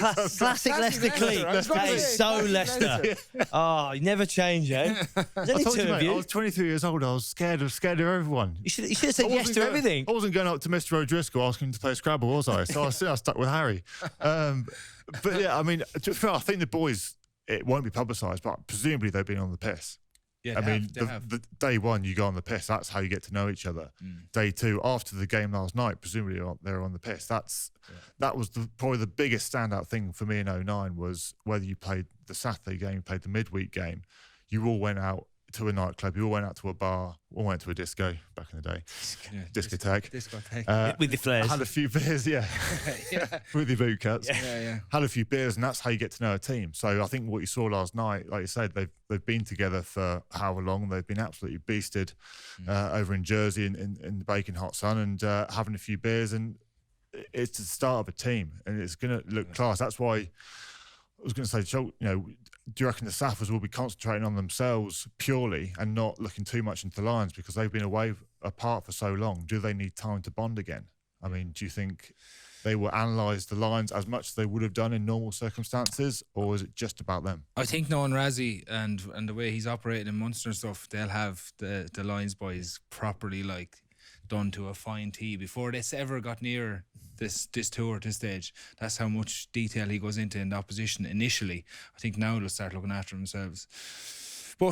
Leicester clique. That is so Leicester. Oh, you never change, eh? There's only two of you. I was 23 years old. I was scared of everyone. You should have said yes to everything. I wasn't going up to Mr. O'Driscoll asking him to play Scrabble, was I? So I stuck with Harry. But yeah, I mean, I think the boys, it won't be publicised, but presumably they've been on the piss. Yeah, the day one you go on the piss, that's how you get to know each other. Day two, after the game last night, presumably they're on the piss. That was probably the biggest standout thing for me in 09 was whether you played the Saturday game, played the midweek game, you all went out to a nightclub, you all went out to a bar, all went to a disco back in the day. Discotheque. With the flares. Had a few beers, with your boot cuts. Had a few beers, and that's how you get to know a team. So I think what you saw last night, like you said, they've been together for however long. They've been absolutely beasted over in Jersey in the baking hot sun and having a few beers, and it's the start of a team, and it's going to look class. That's why I was going to say, Schalk, do you reckon the Saffers will be concentrating on themselves purely and not looking too much into the Lions because they've been apart for so long? Do they need time to bond again? I mean, do you think they will analyse the Lions as much as they would have done in normal circumstances, or is it just about them? I think knowing Razzie and the way he's operating in Munster and stuff, they'll have the Lions boys properly done to a fine tee before this ever got near this tour at this stage. That's how much detail he goes into in the opposition initially. I think now they'll start looking after themselves. But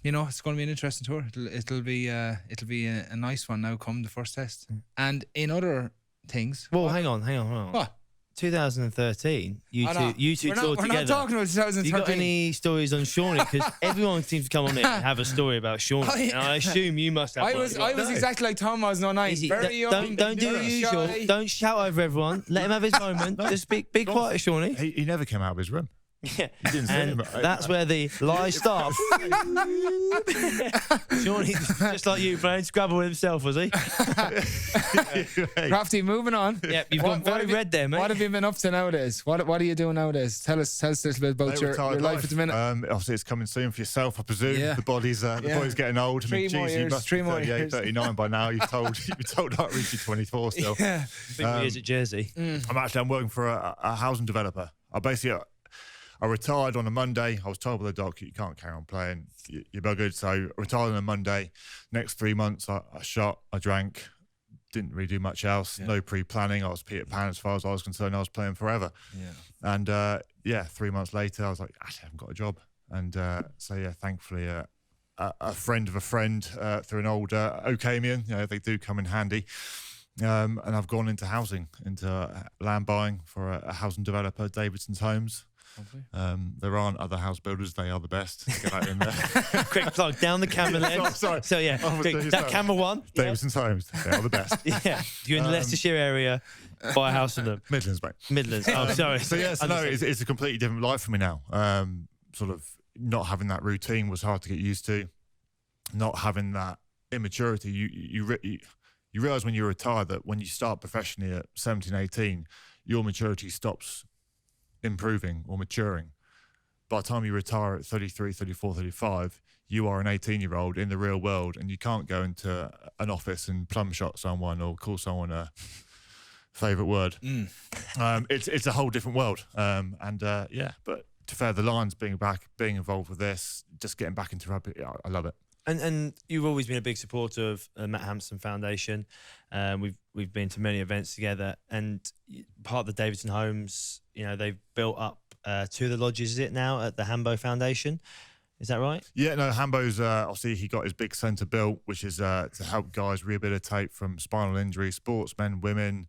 it's going to be an interesting tour. It'll be a nice one now come the first test. And in other things, well, hang on. What? 2013, you two toured together. We're not talking about 2013. You got any stories on Shawnee? Because everyone seems to come on here and have a story about Shawnee. And I assume you must have. I was exactly like Tom was in 09. Very young. Don't do the usual. Don't shout over everyone. Let him have his moment. Just be quiet, Shawnee. He never came out of his room. Yeah, You didn't see and him. that's where the lie stops. Sean, he's just like you, playing Scrabble with himself, was he? Crafty, moving on. Yeah, you've gone very red there, mate. What have you been up to nowadays? What are you doing nowadays? Tell us a little bit about your life at the minute. Obviously, it's coming soon for yourself, I presume. Yeah. The body's getting old. Three more geez, years, you must three be more 38, years. 39 by now. You've told I've reached 24 still. Yeah. 3 years at Jersey. I'm working for a housing developer. I retired on a Monday. I was told by the doc, you can't carry on playing. You're buggered. So I retired on a Monday. Next 3 months, I shot, I drank, didn't really do much else. Yeah. No pre-planning. I was Peter Pan as far as I was concerned. I was playing forever. Yeah. And 3 months later, I was like, actually, I haven't got a job. And thankfully, a friend of a friend through an old Okamian, they do come in handy. And I've gone into housing, into land buying for a housing developer, Davidson's Homes. There aren't other house builders. They are the best. Get out in there. Quick plug down the camera lens. Sorry. So yeah, that camera one. Davidson's Homes. They are the best. Yeah, you're in the Leicestershire area. Buy a house from them. Midlands, mate. Midlands. Oh, sorry. It's a completely different life for me now. Sort of not having that routine was hard to get used to. Not having that immaturity. You realise when you're retired that when you start professionally at 17, 18, your maturity stops improving or maturing. By the time you retire at 33, 34, 35, you are an 18-year-old in the real world, and you can't go into an office and plum shot someone or call someone a favourite word. It's a whole different world. But to fair the Lions being involved with this, just getting back into rugby, I love it. And you've always been a big supporter of the Matt Hamson Foundation. We've been to many events together, and part of the Davidson Homes, they've built up 2 of the lodges, is it now, at the Hambo Foundation? Is that right? Yeah, no, Hambo's, obviously he got his big centre built, which is to help guys rehabilitate from spinal injury, sportsmen, women,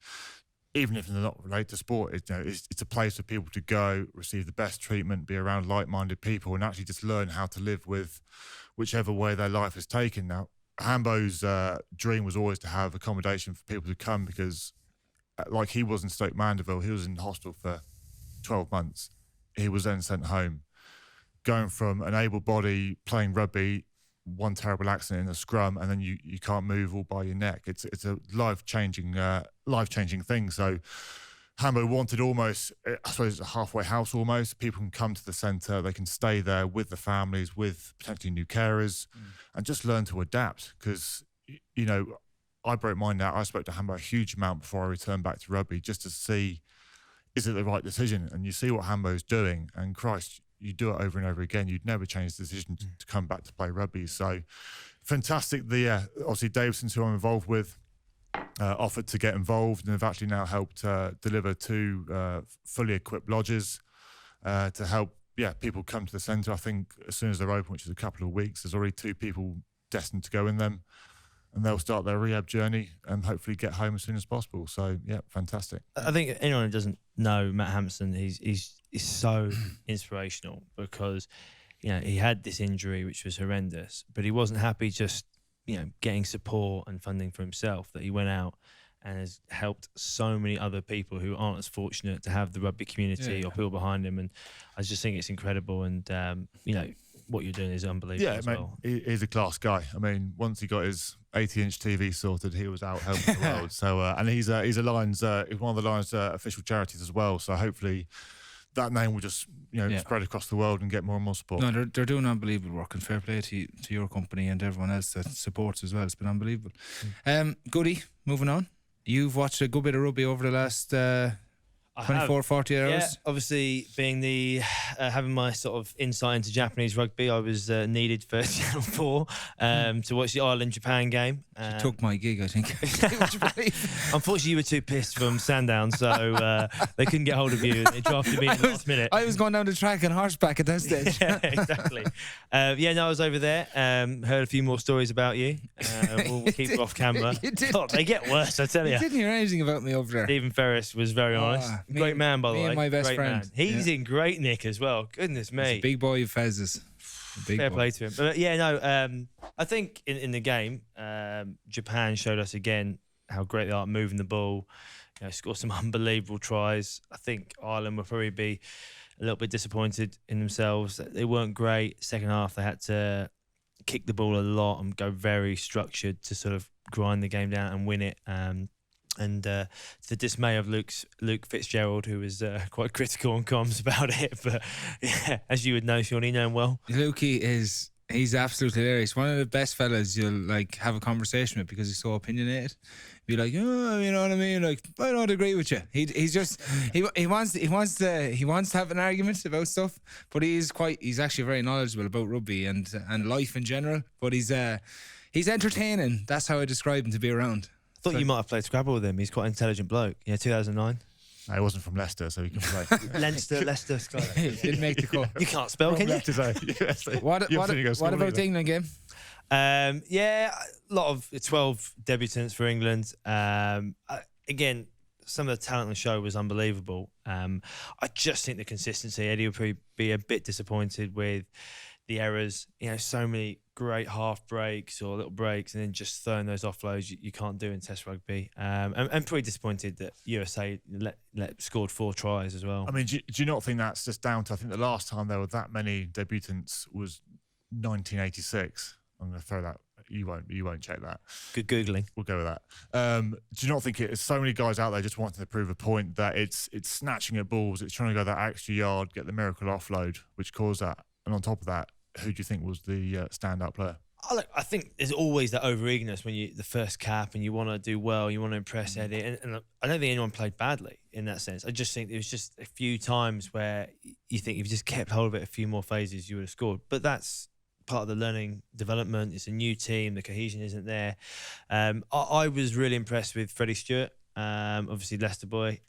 even if they're not related to sport. It's a place for people to go, receive the best treatment, be around like-minded people, and actually just learn how to live with whichever way their life is taken. Now, Hambo's dream was always to have accommodation for people to come, because like he was in Stoke Mandeville, he was in hospital for 12 months. He was then sent home. Going from an able body, playing rugby, one terrible accident in a scrum, and then you can't move all by your neck. It's a life-changing thing. So Hambo wanted almost, I suppose, a halfway house almost. People can come to the centre, they can stay there with the families, with potentially new carers, and just learn to adapt. Because, I broke mine out. I spoke to Hambo a huge amount before I returned back to rugby, just to see, is it the right decision? And you see what Hambo's doing, and Christ, you do it over and over again. You'd never change the decision to come back to play rugby. So fantastic. Obviously Davidson's, who I'm involved with, offered to get involved, and have actually now helped deliver 2 fully equipped lodges to help people come to the centre. I think as soon as they're open, which is a couple of weeks, there's already 2 people destined to go in them, and they'll start their rehab journey and hopefully get home as soon as possible. So fantastic. I think anyone who doesn't know Matt Hamson, he's so inspirational, because he had this injury which was horrendous, but he wasn't happy just getting support and funding for himself. That he went out and has helped so many other people who aren't as fortunate to have the rugby community or people behind him. And I just think it's incredible. And what you're doing is unbelievable. Yeah, as mate, well. He's a class guy. I mean, once he got his 80-inch TV sorted, he was out helping the world. So, and he's a Lions, he's one of the Lions official charities as well. So hopefully that name will just spread across the world and get more and more support. No, they're doing unbelievable work, and fair play to your company and everyone else that supports as well. It's been unbelievable. Goodie, moving on. You've watched a good bit of rugby over the last 24, 40 hours. Yeah, obviously being having my sort of insight into Japanese rugby, I was needed for Channel 4 to watch the Ireland-Japan game. You took my gig, I think. Unfortunately, you were too pissed from Sandown, so they couldn't get hold of you, and they drafted me in the last minute. I was going down the track on horseback at that stage. Yeah, exactly. I was over there. Heard a few more stories about you. We'll keep it off camera. God, they get worse, I tell you. You didn't hear anything about me over there. Stephen Ferris was very honest. Great man, by the way. Me and my best great friend. Man. He's in great nick as well. Goodness me. He's a big boy of fezzes. Fair play to him. But I think in the game, Japan showed us again how great they are at moving the ball. Score some unbelievable tries. I think Ireland will probably be a little bit disappointed in themselves. They weren't great. Second half, they had to kick the ball a lot and go very structured to sort of grind the game down and win it. And to the dismay of Luke Fitzgerald, who was quite critical on comms about it. But yeah, as you would know, Sean, you know him well. Lukey he's absolutely hilarious. One of the best fellas you'll like have a conversation with because he's so opinionated. Be like, oh, you know what I mean? Like, I don't agree with you. He's just he wants to have an argument about stuff, but he's actually very knowledgeable about rugby and life in general. But he's entertaining. That's how I describe him to be around. I thought you might have played Scrabble with him. He's quite an intelligent bloke. Yeah, 2009. No, he wasn't from Leicester, so he can play. Leicester. Didn't make the call. You can't spell, can you? What about the England game? Yeah, a lot of 12 debutants for England. Again, some of the talent on the show was unbelievable. I just think the consistency. Eddie will probably be a bit disappointed with the errors. You know, so many great half breaks or little breaks, and then just throwing those offloads you can't do in Test rugby. And pretty disappointed that USA scored 4 tries as well. I mean, do you not think that's just down to? I think the last time there were that many debutants was 1986. I'm going to throw that. You won't check that. Good Googling. We'll go with that. Do you not think it's so many guys out there just wanting to prove a point that it's snatching at balls, it's trying to go that extra yard, get the miracle offload, which caused that. And on top of that, who do you think was the standout player? I think there's always that over-eagerness when the first cap and you want to do well, you want to impress Eddie. And I don't think anyone played badly in that sense. I just think there was just a few times where you think if you just kept hold of it a few more phases, you would have scored. But that's part of the learning development. It's a new team. The cohesion isn't there. I was really impressed with Freddie Stewart, obviously Leicester boy.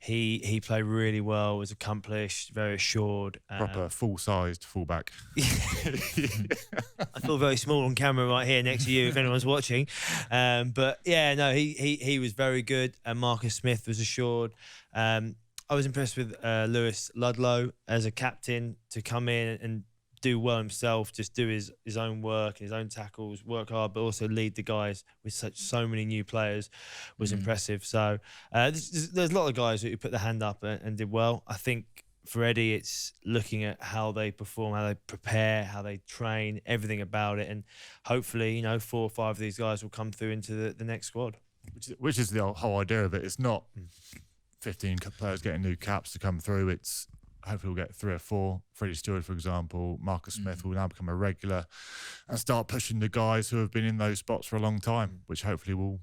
He played really well, was accomplished, very assured. Proper full-sized fullback. I feel very small on camera right here next to you if anyone's watching. But yeah, no, he was very good. And Marcus Smith was assured. I was impressed with Lewis Ludlow as a captain to come in and do well himself, just do his own work, his own tackles, work hard, but also lead the guys with so many new players was impressive. So there's a lot of guys who put their hand up and did well. I think for Eddie, it's looking at how they perform, how they prepare, how they train, everything about it. And hopefully, 4 or 5 of these guys will come through into the next squad. Which is the whole idea of it. It's not 15 players getting new caps to come through. It's hopefully we'll get 3 or 4. Freddie Stewart, for example, Marcus Smith will now become a regular and start pushing the guys who have been in those spots for a long time, which hopefully will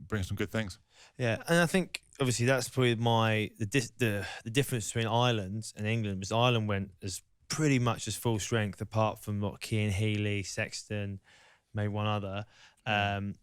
bring some good things. Yeah, and I think obviously that's probably the difference between Ireland and England, because Ireland went as pretty much as full strength apart from Keane Healy, Sexton, maybe one other, and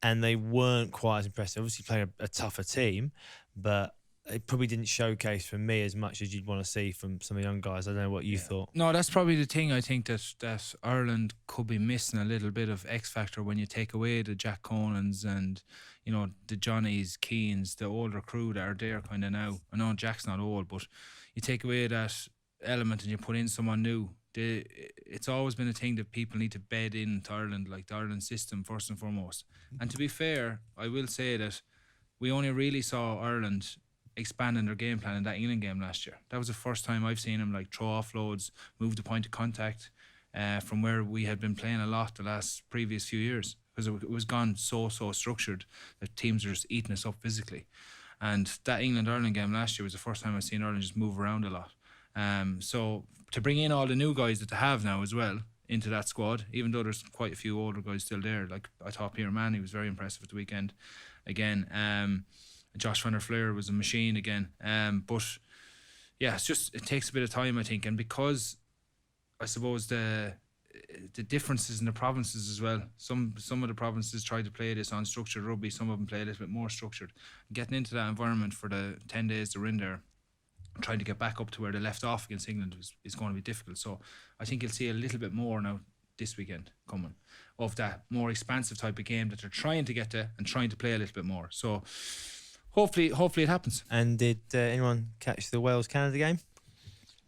they weren't quite as impressive. Obviously playing a tougher team, but it probably didn't showcase for me as much as you'd want to see from some of the young guys. I don't know what you thought. No, that's probably the thing. I think that Ireland could be missing a little bit of X factor when you take away the Jack Conans and the Johnnies, Keanes, the older crew that are there kind of now. I know Jack's not old, but you take away that element and you put in someone new. It's always been a thing that people need to bed into Ireland, like the Ireland system first and foremost. And to be fair, I will say that we only really saw Ireland expanding their game plan in that England game last year. That was the first time I've seen them throw offloads, move the point of contact from where we had been playing a lot the last previous few years, because it was gone so structured that teams are just eating us up physically. And that England-Ireland game last year was the first time I've seen Ireland just move around a lot. So to bring in all the new guys that they have now as well into that squad, even though there's quite a few older guys still there, like I thought Peter Mann, he was very impressive at the weekend again. Josh van der Fleer was a machine again. But yeah, it takes a bit of time, I think. And because I suppose the differences in the provinces as well, some of the provinces try to play this unstructured rugby, some of them play a little bit more structured. Getting into that environment for the 10 days they're in there, trying to get back up to where they left off against England is going to be difficult. So I think you'll see a little bit more now this weekend coming of that more expansive type of game that they're trying to get to and trying to play a little bit more. So hopefully it happens. And did anyone catch the Wales-Canada game?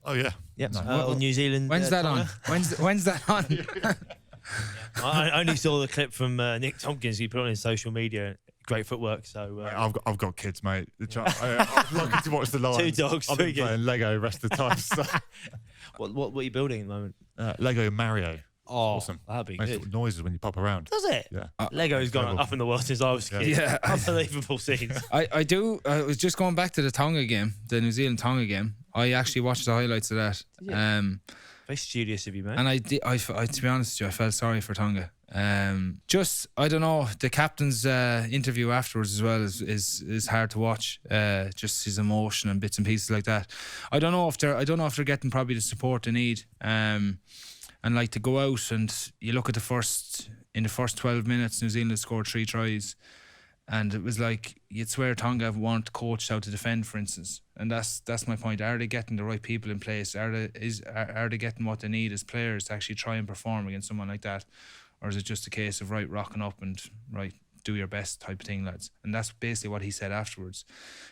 Oh yeah. Yep. No. Or New Zealand. When's that on? When's that on? I only saw the clip from Nick Tompkins. He put it on his social media. great footwork. So I've got kids, mate. I'm lucky to watch the Lions. 2 dogs. I've been playing Lego the rest of the time. So. What are you building at the moment? Lego Mario. Oh, awesome. That'd be Makes good. little noises when you pop around. Does it? Yeah. Lego's gone up in the world since I was a kid. Yeah. Unbelievable scenes. I was just going back to the Tonga game, the New Zealand Tonga game. I actually watched the highlights of that. Yeah. Very studious of you, mate. And I to be honest with you, I felt sorry for Tonga. I don't know, the captain's interview afterwards as well is hard to watch. Just his emotion and bits and pieces like that. I don't know if they're getting probably the support they need. And like to go out and you look at the first 12 minutes, New Zealand scored 3 tries, and it was like you'd swear Tonga weren't coached how to defend, for instance. And that's my point. Are they getting the right people in place? Are they getting what they need as players to actually try and perform against someone like that, or is it just a case of rocking up and do your best type of thing, lads? And that's basically what he said afterwards,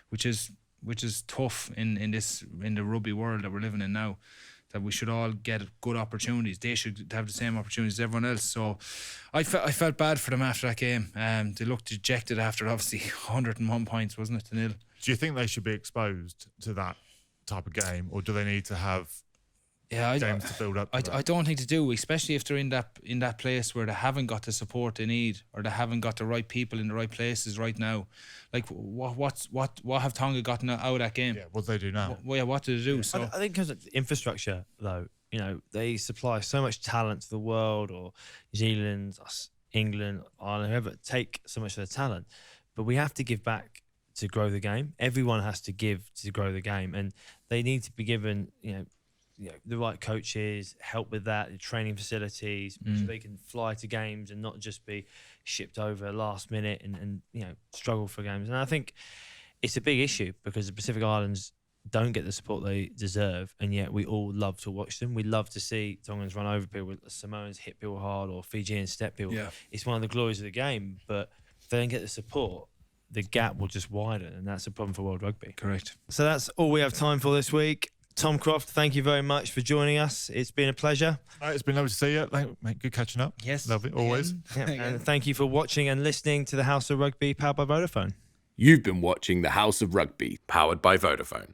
which is tough in the rugby world that we're living in now. That we should all get good opportunities. They should have the same opportunities as everyone else. So I felt bad for them after that game. They looked dejected after obviously 101 points, wasn't it, to 0? Do you think they should be exposed to that type of game, or do they need to have games to build up? I don't think they do, especially if they're in that place where they haven't got the support they need, or they haven't got the right people in the right places right now. Like what have Tonga gotten out of that game? Yeah, what do they do now? What do they do? So I think because of infrastructure, though, they supply so much talent to the world, or New Zealand, us, England, Ireland, whoever, take so much of the talent, but we have to give back to grow the game. Everyone has to give to grow the game, and they need to be given, the right coaches, help with that, the training facilities, so they can fly to games and not just be shipped over last minute and struggle for games. And I think it's a big issue because the Pacific Islands don't get the support they deserve, and yet we all love to watch them. We love to see Tongans run over people, Samoans hit people hard, or Fijians step people. Yeah. It's one of the glories of the game, but if they don't get the support, the gap will just widen, and that's a problem for World Rugby. Correct. So that's all we have time for this week. Tom Croft, thank you very much for joining us. It's been a pleasure. It's been lovely to see you. Mate, good catching up. Yes. Lovely, always. Yeah. And thank you for watching and listening to the House of Rugby, powered by Vodafone. You've been watching the House of Rugby, powered by Vodafone.